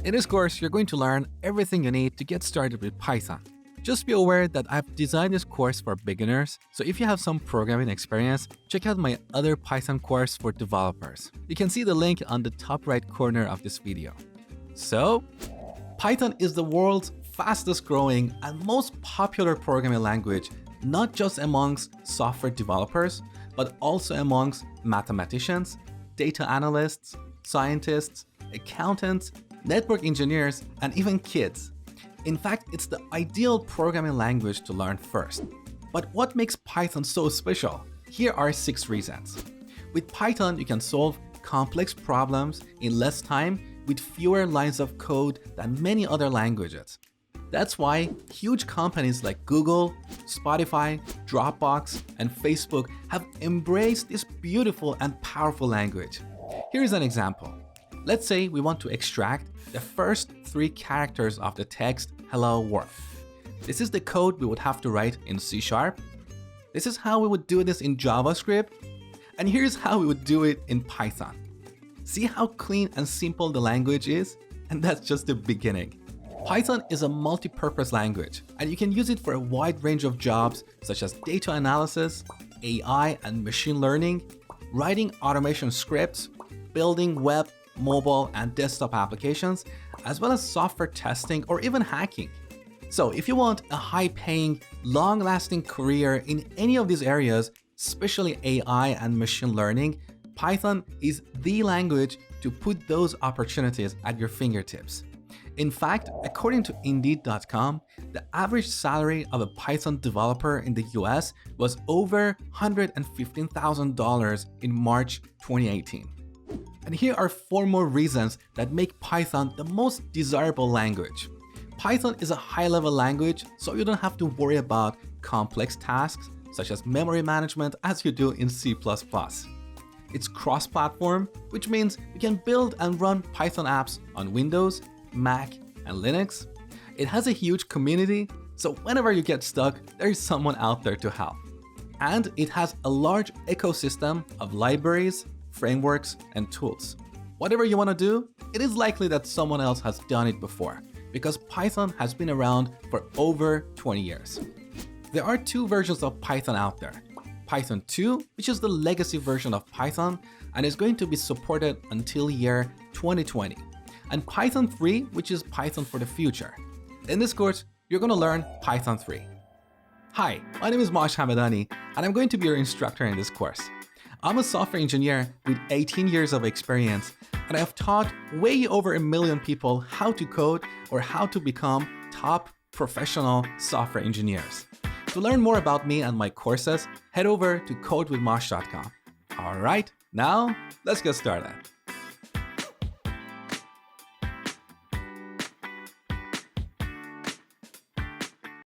In this course, you're going to learn everything you need to get started with Python. Just be aware that I've designed this course for beginners, so if you have some programming experience, check out my other Python course for developers. You can see the link on the top right corner of this video. So, Python is the world's fastest growing and most popular programming language, not just amongst software developers, but also amongst mathematicians, data analysts, scientists, accountants, network engineers, and even kids. In fact, it's the ideal programming language to learn first. But what makes Python so special? Here are 6 reasons. With Python, you can solve complex problems in less time with fewer lines of code than many other languages. That's why huge companies like Google, Spotify, Dropbox, and Facebook have embraced this beautiful and powerful language. Here's an example. Let's say we want to extract the first 3 characters of the text "Hello World." This is the code we would have to write in C#. This is how we would do this in JavaScript. And here's how we would do it in Python. See how clean and simple the language is? And that's just the beginning. Python is a multi-purpose language, and you can use it for a wide range of jobs such as data analysis, AI and machine learning, writing automation scripts, building web, mobile, and desktop applications, as well as software testing or even hacking. So if you want a high-paying, long-lasting career in any of these areas, especially AI and machine learning, Python is the language to put those opportunities at your fingertips. In fact, according to Indeed.com, the average salary of a Python developer in the US was over $115,000 in March 2018. And here are 4 more reasons that make Python the most desirable language. Python is a high-level language, so you don't have to worry about complex tasks such as memory management as you do in C++. It's cross-platform, which means you can build and run Python apps on Windows, Mac, and Linux. It has a huge community, so whenever you get stuck, there is someone out there to help. And it has a large ecosystem of libraries, frameworks, and tools. Whatever you want to do, it is likely that someone else has done it before, because Python has been around for over 20 years. There are 2 versions of Python out there. Python 2, which is the legacy version of Python and is going to be supported until year 2020. And Python 3, which is Python for the future. In this course, you're going to learn Python 3. Hi, my name is Mosh Hamedani, and I'm going to be your instructor in this course. I'm a software engineer with 18 years of experience, and I have taught way over 1 million people how to code or how to become top professional software engineers. To learn more about me and my courses, head over to codewithmosh.com. All right, now let's get started.